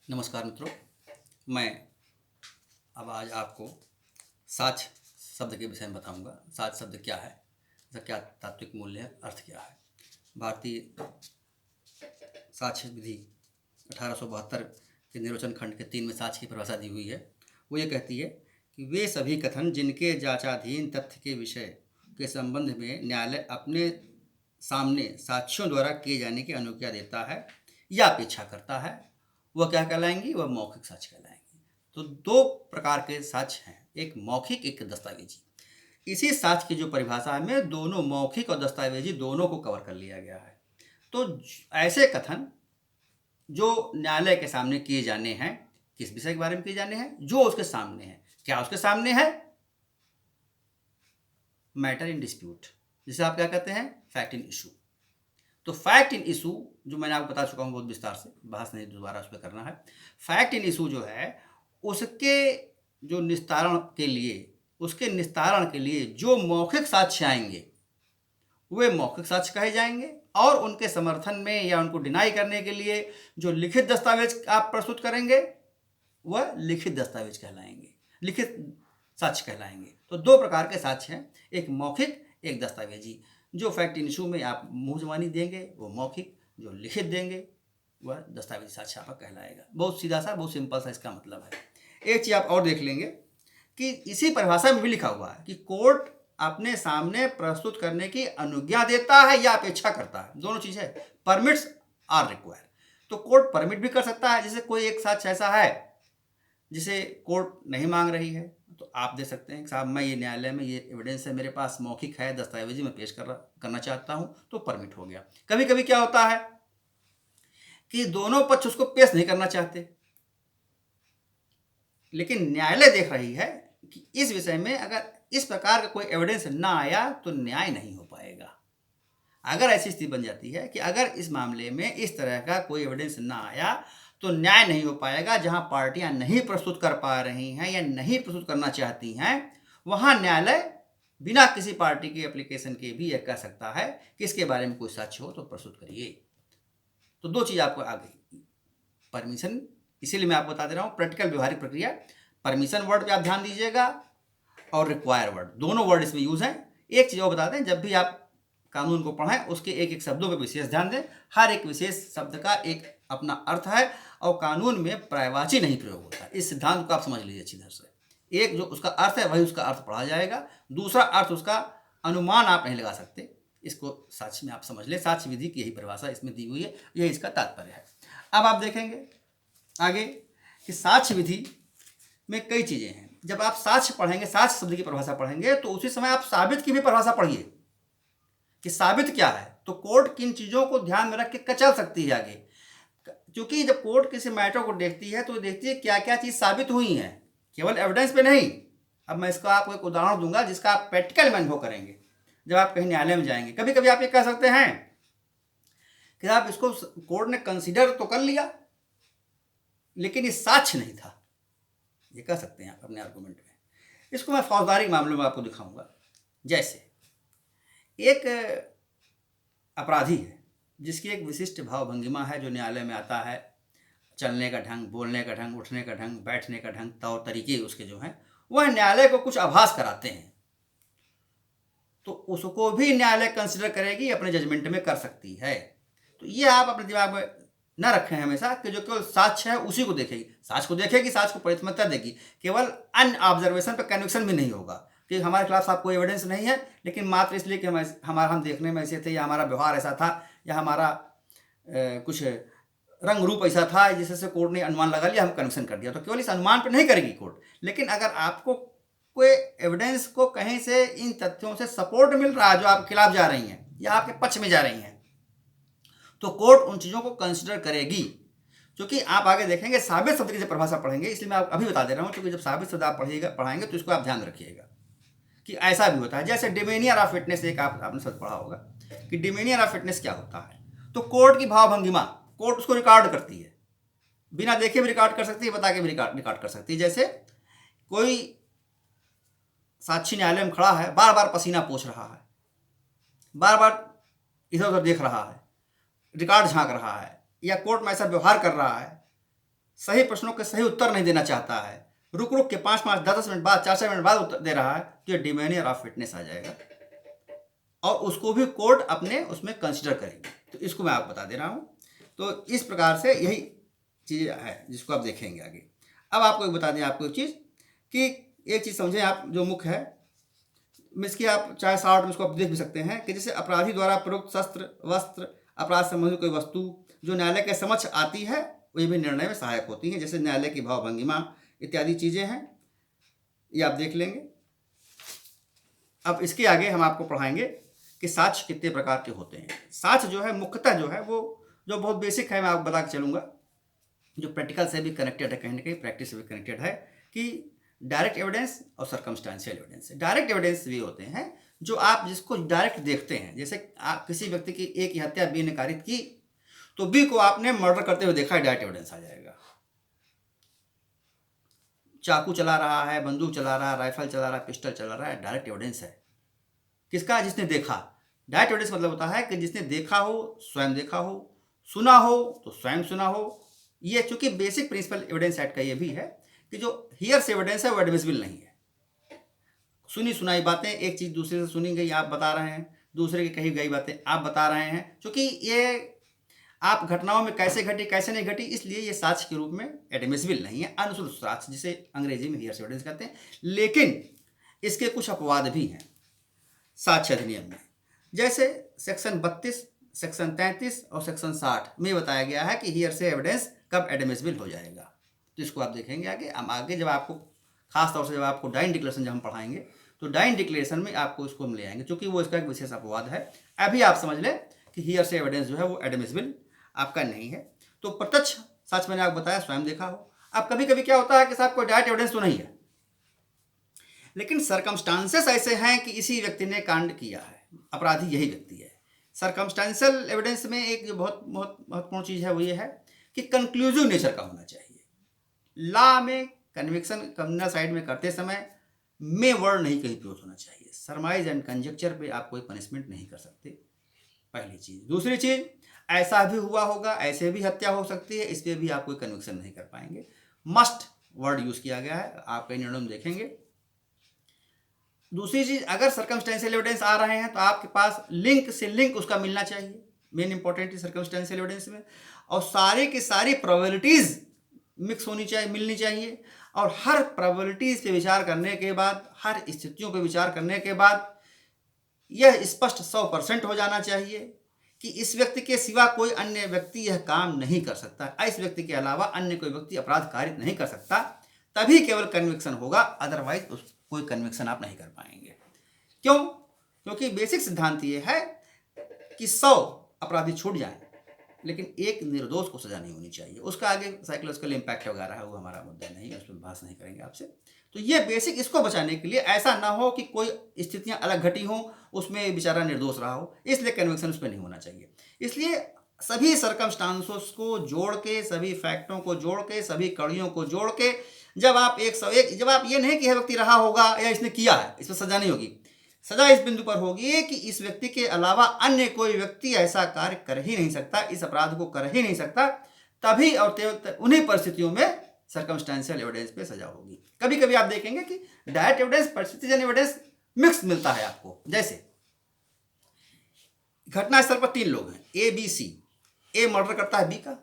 नमस्कार मित्रों। मैं अब आज आपको साक्ष्य शब्द के विषय में बताऊंगा। साक्ष्य शब्द क्या है, इसका क्या तात्विक मूल्य है, अर्थ क्या है। भारतीय साक्ष्य विधि 1872 के निर्वचन खंड के 3 में साक्ष्य की परिभाषा दी हुई है। वो ये कहती है कि वे सभी कथन जिनके जांचाधीन तथ्य के विषय के संबंध में न्यायालय अपने सामने साक्ष्यों द्वारा किए जाने की अनुज्ञा देता है या अपेक्षा करता है, वह क्या कहलाएंगी? वह मौखिक साक्ष्य कहलाएंगी। तो दो प्रकार के साक्ष्य हैं, एक मौखिक, एक दस्तावेजी। इसी साक्ष्य की जो परिभाषा में दोनों मौखिक और दस्तावेजी दोनों को कवर कर लिया गया है। तो ऐसे कथन जो न्यायालय के सामने किए जाने हैं, किस विषय के बारे में किए जाने हैं? जो उसके सामने है। क्या उसके सामने है? मैटर इन डिस्प्यूट, जिसे आप क्या कहते हैं? Fact in issue. तो फैक्ट इन इशू जो मैंने आपको बता चुका हूँ बहुत विस्तार से, बहस नहीं दोबारा उस पर करना है। फैक्ट इन इशू जो है उसके जो निस्तारण के लिए, उसके निस्तारण के लिए जो मौखिक साक्ष्य आएंगे वे मौखिक साक्ष्य कहे जाएंगे, और उनके समर्थन में या उनको डिनाई करने के लिए जो लिखित दस्तावेज आप प्रस्तुत करेंगे वह लिखित दस्तावेज कहलाएंगे, लिखित साक्ष्य कहलाएंगे। तो दो प्रकार के साक्ष्य हैं, एक मौखिक, एक दस्तावेजी। जो फैक्ट इन इशू में आप मुंह जबानी देंगे वो मौखिक, जो लिखित देंगे वह दस्तावेजी साक्ष्य आपका कहलाएगा। बहुत सीधा सा, बहुत सिंपल सा इसका मतलब है। एक चीज़ आप और देख लेंगे कि इसी परिभाषा में भी लिखा हुआ है कि कोर्ट अपने सामने प्रस्तुत करने की अनुज्ञा देता है या अपेक्षा करता है। दोनों चीज़ है, परमिट्स आर रिक्वायर। तो कोर्ट परमिट भी कर सकता है, जैसे कोई एक साक्ष्य ऐसा है जिसे कोर्ट नहीं मांग रही है तो आप दे सकते हैं कि साहब मैं ये न्यायालय में ये एविडेंस है, मेरे पास मौखिक है, दस्तावेजी मैं पेश करना चाहता हूँ, तो परमिट हो गया। कभी कभी क्या होता है कि दोनों पक्ष उसको पेश नहीं करना चाहते, लेकिन न्यायालय देख रही है कि इस विषय में अगर इस प्रकार का कोई एविडेंस ना आया तो न्याय नहीं हो पाएगा। अगर ऐसी स्थिति बन जाती है कि अगर इस मामले में इस तरह का कोई एविडेंस ना आया तो न्याय नहीं हो पाएगा, जहां पार्टियां नहीं प्रस्तुत कर पा रही हैं या नहीं प्रस्तुत करना चाहती हैं, वहां न्यायालय बिना किसी पार्टी के एप्लीकेशन के भी यह कह सकता है कि इसके बारे में कोई साक्ष्य हो तो प्रस्तुत करिए। तो दो चीज़ आपको आ गई, परमिशन, इसीलिए मैं आपको बता दे रहा हूँ प्रैक्टिकल व्यवहारिक प्रक्रिया। परमिशन वर्ड पे आप ध्यान दीजिएगा और रिक्वायर वर्ड, दोनों वर्ड इसमें यूज हैं। एक चीज़ और बता दें, जब भी आप कानून को पढ़ें उसके एक एक शब्दों पर विशेष ध्यान दें। हर एक विशेष शब्द का एक अपना अर्थ है और कानून में पर्यायवाची नहीं प्रयोग होता। इस सिद्धांत को आप समझ लीजिए अच्छी तरह से। एक जो उसका अर्थ है वही उसका अर्थ पढ़ा जाएगा, दूसरा अर्थ उसका अनुमान आप नहीं लगा सकते। इसको साक्ष्य में आप समझ लें, साक्ष्य विधि की यही परिभाषा इसमें दी हुई है, यही इसका तात्पर्य है। अब आप देखेंगे आगे कि साक्ष्य विधि में कई चीज़ें हैं। जब आप साक्ष्य पढ़ेंगे, साक्ष्य शब्द की परिभाषा पढ़ेंगे, तो उसी समय आप साबित की भी परिभाषा पढ़िए कि साबित क्या है। तो कोर्ट किन चीज़ों को ध्यान में रख के चल सकती है आगे, क्योंकि जब कोर्ट किसी मैटर को देखती है तो देखती है क्या क्या चीज़ साबित हुई है, केवल एविडेंस पे नहीं। अब मैं इसका आपको एक उदाहरण दूंगा जिसका आप प्रैक्टिकल में अनुभव करेंगे जब आप कहीं न्यायालय में जाएंगे। कभी कभी आप ये कह सकते हैं कि आप इसको कोर्ट ने कंसिडर तो कर लिया लेकिन ये साक्ष्य नहीं था, ये कह सकते हैं आप अपने आर्गूमेंट में। इसको मैं फौजदारी मामलों में आपको दिखाऊंगा। जैसे एक अपराधी है जिसकी एक विशिष्ट भाव भंगिमा है, जो न्यायालय में आता है, चलने का ढंग, बोलने का ढंग, उठने का ढंग, बैठने का ढंग, तौर तरीके उसके जो हैं वह न्यायालय को कुछ आभास कराते हैं, तो उसको भी न्यायालय कंसिडर करेगी, अपने जजमेंट में कर सकती है। तो ये आप अपने दिमाग में न रखें हमेशा कि जो केवल साक्ष्य है उसी को देखेगी, साक्ष्य को देखेगी, साक्ष्य को प्राथमिकता देगी, केवल अन ऑब्जर्वेशन पर कन्विक्शन भी नहीं होगा कि हमारे खिलाफ साहब कोई एविडेंस नहीं है, लेकिन मात्र इसलिए कि हम देखने में ऐसे थे, या हमारा व्यवहार ऐसा था, या हमारा कुछ रंग रूप ऐसा था जिससे कोर्ट ने अनुमान लगा लिया, हम कन्विक्शन कर दिया। तो केवल इस अनुमान पर नहीं करेगी कोर्ट, लेकिन अगर आपको कोई एविडेंस को कहीं से इन तथ्यों से सपोर्ट मिल रहा है जो आपके खिलाफ जा रही हैं या आपके पक्ष में जा रही हैं, तो कोर्ट उन चीज़ों को कंसिडर करेगी। क्योंकि आप आगे देखेंगे साबित शब्द की जब परिभाषा पढ़ेंगे, इसलिए मैं अभी बता दे रहा हूँ, क्योंकि जब साबित शब्द आप पढ़ाएंगे तो इसको आप ध्यान रखिएगा कि ऐसा भी होता है। जैसे डिमेनियर ऑफ फिटनेस, एक आपने शब्द पढ़ा होगा कि डिमेनियर ऑफ फिटनेस क्या होता है। तो कोर्ट की भावभंगिमा, कोर्ट उसको रिकॉर्ड करती है, बिना देखे भी रिकॉर्ड कर सकती है, बता के भी रिकॉर्ड कर सकती है। जैसे कोई साक्षी न्यायालय में खड़ा है, बार बार पसीना पोंछ रहा है, बार बार इधर उधर देख रहा है, रिकॉर्ड झांक रहा है, या कोर्ट में ऐसा व्यवहार कर रहा है, सही प्रश्नों के सही उत्तर नहीं देना चाहता है, रुक रुक के 5-5, 10-10 मिनट बाद, 4-4 मिनट बाद उत्तर दे रहा है, तो ये डिमेनियर ऑफ फिटनेस आ जाएगा और उसको भी कोर्ट अपने उसमें कंसिडर करेगी। तो इसको मैं आपको बता दे रहा हूँ। तो इस प्रकार से यही चीज़ है जिसको आप देखेंगे आगे। अब आपको एक बता दें आपको एक चीज़ कि एक चीज़ समझें आप जो मुख्य है, इसकी आप चाहे शॉर्ट में इसको आप देख भी सकते हैं कि जैसे अपराधी द्वारा प्रयुक्त शस्त्र, वस्त्र, अपराध संबंधी कोई वस्तु जो न्यायालय के समक्ष आती है वे भी निर्णय में सहायक होती हैं, जैसे न्यायालय की भावभंगिमा इत्यादि चीज़ें हैं, ये आप देख लेंगे। अब इसके आगे हम आपको पढ़ाएंगे कि साक्ष्य कितने प्रकार के होते हैं। साक्ष्य जो है मुख्यतः जो है वो जो बहुत बेसिक है मैं आपको बता के चलूँगा, जो प्रैक्टिकल से भी कनेक्टेड है, कहीं ना कहीं प्रैक्टिस से भी कनेक्टेड है, कि डायरेक्ट एविडेंस और सर्कमस्टांशियल एविडेंस। डायरेक्ट एविडेंस भी होते हैं जो आप जिसको डायरेक्ट देखते हैं, जैसे आप किसी व्यक्ति की ए की हत्या बी ने कारित की तो बी को आपने मर्डर करते हुए देखा है, डायरेक्ट एविडेंस आ जाएगा। चाकू चला रहा है, बंदूक चला रहा है, राइफल चला रहा है, पिस्टल चला रहा है, डायरेक्ट एविडेंस है। किसका? जिसने देखा। डायरेक्ट एविडेंस मतलब होता है कि जिसने देखा हो, स्वयं देखा हो, सुना हो तो स्वयं सुना हो। ये चूंकि बेसिक प्रिंसिपल एविडेंस एक्ट का ये भी है कि जो हियर्स एविडेंस है वो एडमिसिबल नहीं है। सुनी सुनाई बातें, एक चीज़ दूसरे से सुनी गई आप बता रहे हैं, दूसरे की कही गई बातें आप बता रहे हैं, क्योंकि ये आप घटनाओं में कैसे घटी कैसे नहीं घटी, इसलिए ये साक्ष्य के रूप में एडमिसिबल नहीं है, अनशुद्ध साक्ष्य जिसे अंग्रेजी में हियर्स एविडेंस कहते हैं। लेकिन इसके कुछ अपवाद भी हैं साक्ष्य अधिनियम में, जैसे सेक्शन 32, सेक्शन 33 और सेक्शन 60 में बताया गया है कि हियर्स एविडेंस कब एडमिसिबल हो जाएगा। तो इसको आप देखेंगे आगे। हम आगे जब आपको खास तौर से जब आपको डाइन डिक्लेरेशन जब हम पढ़ाएंगे तो डाइन डिक्लेरेशन में आपको इसको हम ले आएंगे, क्योंकि वो इसका एक विशेष अपवाद है। अभी आप समझ लें कि हियर्स एविडेंस जो है वो एडमिसिबल आपका नहीं है। तो प्रत्यक्ष सच मैंने आपको बताया, स्वयं देखा हो। अब कभी कभी क्या होता है कि साहब कोई डायरेक्ट एविडेंस तो नहीं है, लेकिन सर्कमस्टांसेस ऐसे हैं कि इसी व्यक्ति ने कांड किया है, अपराधी यही व्यक्ति है। सर्कमस्टांशियल एविडेंस में एक जो बहुत बहुत महत्वपूर्ण चीज़ है वो ये है कि कंक्लूसिव नेचर का होना चाहिए। लॉ में कन्विक्शन क्रिमिनल साइड में करते समय मे वर्ड नहीं कहीं प्रयोग होना चाहिए। सरमाइज एंड कंजेक्चर पे आप कोई पनिशमेंट नहीं कर सकते, पहली चीज़। दूसरी चीज़, ऐसा भी हुआ होगा, ऐसे भी हत्या हो सकती है, इस पर भी आप कोई कन्विक्शन नहीं कर पाएंगे। मस्ट वर्ड यूज़ किया गया है, आप कई निर्णय में देखेंगे। दूसरी चीज़, अगर सर्कमस्टेंशियल एविडेंस आ रहे हैं तो आपके पास लिंक से लिंक उसका मिलना चाहिए, मेन इंपॉर्टेंट है सर्कमस्टेंशियल एविडेंस में। और सारी की सारी प्रोबेबिलिटीज़ मिक्स होनी चाहिए, मिलनी चाहिए। और हर प्रोबेबिलिटीज़ पे विचार करने के बाद, हर स्थितियों पे विचार करने के बाद यह स्पष्ट 100% हो जाना चाहिए कि इस व्यक्ति के सिवा कोई अन्य व्यक्ति यह काम नहीं कर सकता, इस व्यक्ति के अलावा अन्य कोई व्यक्ति अपराध कारित नहीं कर सकता, तभी केवल कन्विक्शन होगा, अदरवाइज कोई कन्विक्शन आप नहीं कर पाएंगे। क्यों? क्योंकि बेसिक सिद्धांत ये है कि 100 अपराधी छूट जाएं, लेकिन एक निर्दोष को सजा नहीं होनी चाहिए। उसका आगे साइकोलॉजिकल इम्पैक्ट वगैरह है, वो हमारा मुद्दा नहीं है, उस पर बहस नहीं करेंगे आपसे। तो ये बेसिक, इसको बचाने के लिए ऐसा ना हो कि कोई स्थितियां अलग घटी हों, उसमें बेचारा निर्दोष रहा हो, इसलिए कन्विक्शन उस पर नहीं होना चाहिए। इसलिए सभी सर्कमस्टांसेस को जोड़ के, सभी फैक्टों को जोड़ के, सभी कड़ियों को जोड़ के, जब आप 101, जब आप ये नहीं कि यह व्यक्ति रहा होगा या इसने किया है, इस पर सजा नहीं होगी। सजा इस बिंदु पर होगी कि इस व्यक्ति के अलावा अन्य कोई व्यक्ति ऐसा कार्य कर ही नहीं सकता, इस अपराध को कर ही नहीं सकता, तभी और उन्हीं परिस्थितियों में सर्कमस्टेंशियल एविडेंस पे सजा होगी। कभी कभी आप देखेंगे कि डायरेक्ट एविडेंस, परिस्थितिजन्य एविडेंस मिक्स मिलता है आपको। जैसे घटनास्थल पर 3 लोग हैं, A B C. A murder करता है बी का,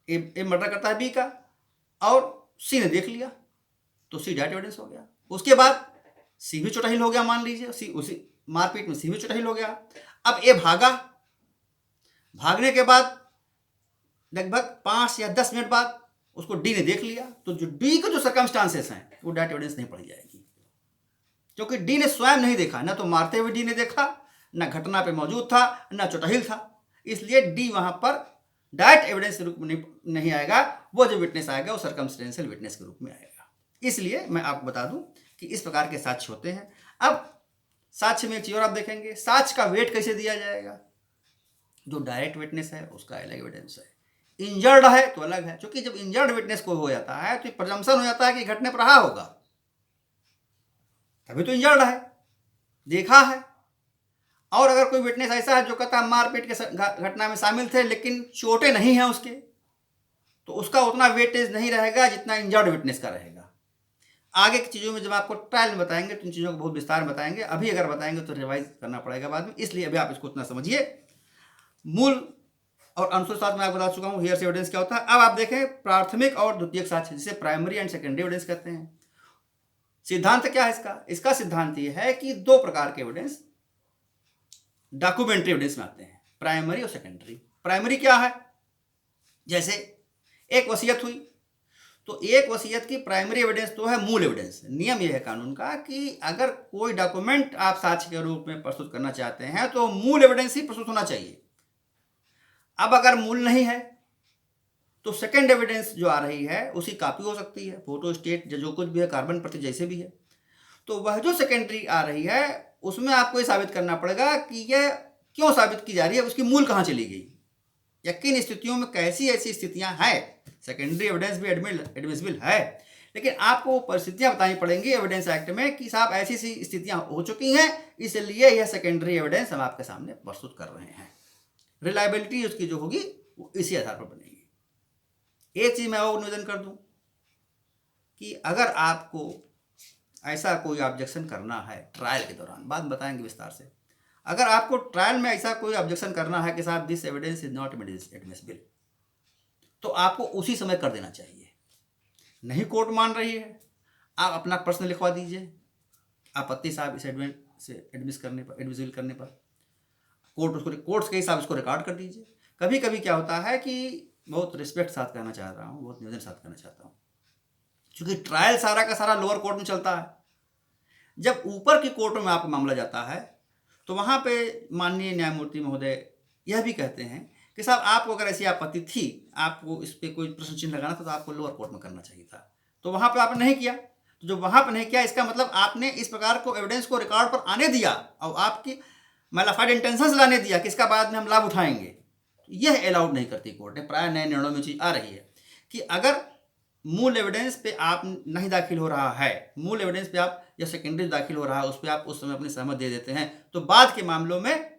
ए मर्डर करता है बी का, और सी ने देख लिया, तो सी डायरेक्ट एविडेंस हो गया। उसके बाद सी भी चुटहिल हो गया, मान लीजिए सी उसी मारपीट में सी भी चुटहिल हो गया। अब ए भागा, भागने के बाद लगभग 5 या 10 मिनट बाद उसको डी ने देख लिया, तो जो डी के जो सर्कमस्टांसेस हैं वो डायरेक्ट एविडेंस नहीं पढ़ी जाएगी, क्योंकि डी ने स्वयं नहीं देखा, ना तो मारते हुए डी ने देखा, ना घटना पे मौजूद था, ना चुटहिल था। इसलिए डी वहां पर डायरेक्ट एविडेंस के रूप में नहीं आएगा, वो जो विटनेस आएगा वो सर्कमस्टेंशियल विटनेस के रूप में आएगा। इसलिए मैं आपको बता दूं कि इस प्रकार के साक्ष्य होते हैं। अब साक्ष्य में एक चीज और आप देखेंगे, साक्ष्य का वेट कैसे दिया जाएगा। जो डायरेक्ट विटनेस है उसका अलग एविडेंस है, इंजर्ड है तो अलग है, क्योंकि जब इंजर्ड विटनेस को हो जाता है तो प्रजम्पशन हो जाता है कि घटना पर रहा होगा, तभी तो इंजर्ड है, देखा है। और अगर कोई विटनेस ऐसा है जो कहता है मारपीट के घटना में शामिल थे लेकिन चोटें नहीं हैं उसके, तो उसका उतना वेटेज नहीं रहेगा जितना इंजर्ड विटनेस का रहेगा। आगे की चीज़ों में जब आपको ट्रायल में बताएंगे तो इन चीज़ों को बहुत विस्तार में बताएंगे, अभी अगर बताएंगे तो रिवाइज करना पड़ेगा बाद में, इसलिए अभी आप इसको उतना समझिए। मूल और अनुसूचित साक्ष्य मैं आपको बता चुका हूँ हियरसे एविडेंस क्या होता है। अब आप देखें प्राथमिक और द्वितीयक साक्ष्य, जिसे प्राइमरी एंड सेकेंडरी एविडेंस कहते हैं। सिद्धांत क्या है इसका सिद्धांत ये है कि दो प्रकार के एविडेंस डॉक्यूमेंट्री एविडेंस में आते हैं, प्राइमरी और सेकेंडरी। प्राइमरी क्या है? जैसे एक वसीयत हुई तो एक वसीयत की प्राइमरी एविडेंस तो है मूल एविडेंस। नियम यह है कानून का कि अगर कोई डॉक्यूमेंट आप साक्ष्य के रूप में प्रस्तुत करना चाहते हैं तो मूल एविडेंस ही प्रस्तुत होना चाहिए। अब अगर मूल नहीं है तो सेकंड एविडेंस जो आ रही है उसी कॉपी हो सकती है, फोटो स्टेट जो कुछ भी है, कार्बन प्रति जैसे भी है। तो वह जो सेकेंडरी आ रही है उसमें आपको ये साबित करना पड़ेगा कि यह क्यों साबित की जा रही है, उसकी मूल कहाँ चली गई या किन स्थितियों में कैसी ऐसी स्थितियां हैं। सेकेंडरी एविडेंस भी एडमिसिबल है, लेकिन आपको परिस्थितियां बतानी पड़ेंगी एविडेंस एक्ट में कि साहब ऐसी सी स्थितियां हो चुकी हैं, इसलिए यह सेकेंडरी एविडेंस हम आपके सामने प्रस्तुत कर रहे हैं। रिलायबिलिटी उसकी जो होगी वो इसी आधार पर बनेगी। एक चीज़ मैं और निवेदन कर दूं कि अगर आपको ऐसा कोई ऑब्जेक्शन करना है ट्रायल के दौरान, बात बताएंगे विस्तार से, अगर आपको ट्रायल में ऐसा कोई ऑब्जेक्शन करना है कि साहब this evidence is not admissible, तो आपको उसी समय कर देना चाहिए। नहीं कोर्ट मान रही है, आप अपना प्रश्न लिखवा दीजिए, आपत्ति साहब इस एविडेंस से एडमिसिबल करने पर कोर्ट्स के हिसाब इसको रिकॉर्ड कर दीजिए। कभी कभी क्या होता है कि बहुत रिस्पेक्ट साथ कहना चाह रहा हूँ, बहुत निवेदन साथ कहना चाहता हूँ, क्योंकि ट्रायल सारा का सारा लोअर कोर्ट में चलता है। जब ऊपर की कोर्ट में आपका मामला जाता है तो वहाँ पे माननीय न्यायमूर्ति महोदय यह भी कहते हैं कि साहब आपको अगर ऐसी आपत्ति थी, आपको इस पर कोई प्रश्न चिन्ह लगाना था तो आपको लोअर कोर्ट में करना चाहिए था, तो वहाँ पर आपने नहीं किया। तो जो वहाँ पर नहीं किया इसका मतलब आपने इस प्रकार को एविडेंस को रिकॉर्ड पर आने दिया और आपकी मैलाफाइड इंटेंशन लाने दिया कि इसका बाद में हम लाभ उठाएंगे। यह अलाउड नहीं करती कोर्ट ने। प्राय नए निर्णयों में चीज़ आ रही है कि अगर मूल एविडेंस पे आप नहीं दाखिल हो रहा है, मूल एविडेंस पे आप या सेकेंडरी दाखिल हो रहा है, उस पर आप उस समय अपनी सहमत दे देते हैं, तो बाद के मामलों में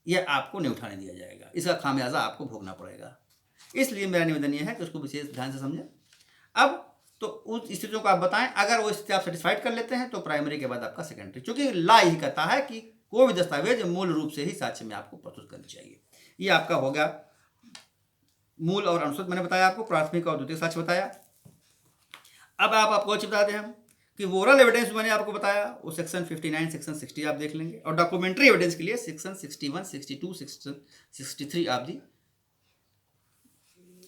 यह आपको नहीं उठाने दिया जाएगा, इसका खामियाजा आपको भोगना पड़ेगा। इसलिए मेरा निवेदन यह है कि उसको विशेष ध्यान से समझें। अब तो उस स्थितियों को आप बताएं, अगर वो स्थिति आप सेटिस्फाइड कर लेते हैं तो प्राइमरी के बाद आपका सेकेंडरी, क्योंकि लॉ यही कहता है कि कोई भी दस्तावेज मूल रूप से ही साक्ष्य में आपको प्रस्तुत करनी चाहिए। ये आपका हो गया मूल और अनुसूचित, मैंने बताया आपको, प्राथमिक और द्वितीय साक्ष्य बताया। अब आपको अच्छी बता दें हम कि ओरल एविडेंस मैंने आपको बताया वो सेक्शन 59 सेक्शन 60 आप देख लेंगे, और डॉक्यूमेंट्री एविडेंस के लिए सेक्शन 61 62 सेक्शन 63 आप दी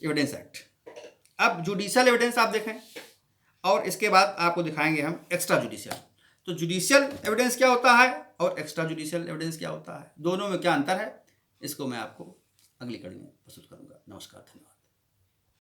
एविडेंस एक्ट। अब जुडिशियल एविडेंस आप देखें और इसके बाद आपको दिखाएंगे हम एक्स्ट्रा जुडिशियल। तो जुडिशियल एविडेंस क्या होता है और एक्स्ट्रा जुडिशियल एविडेंस क्या होता है, दोनों में क्या अंतर है, इसको मैं आपको अगली कड़ी में प्रस्तुत करूंगा। नमस्कार, धन्यवाद।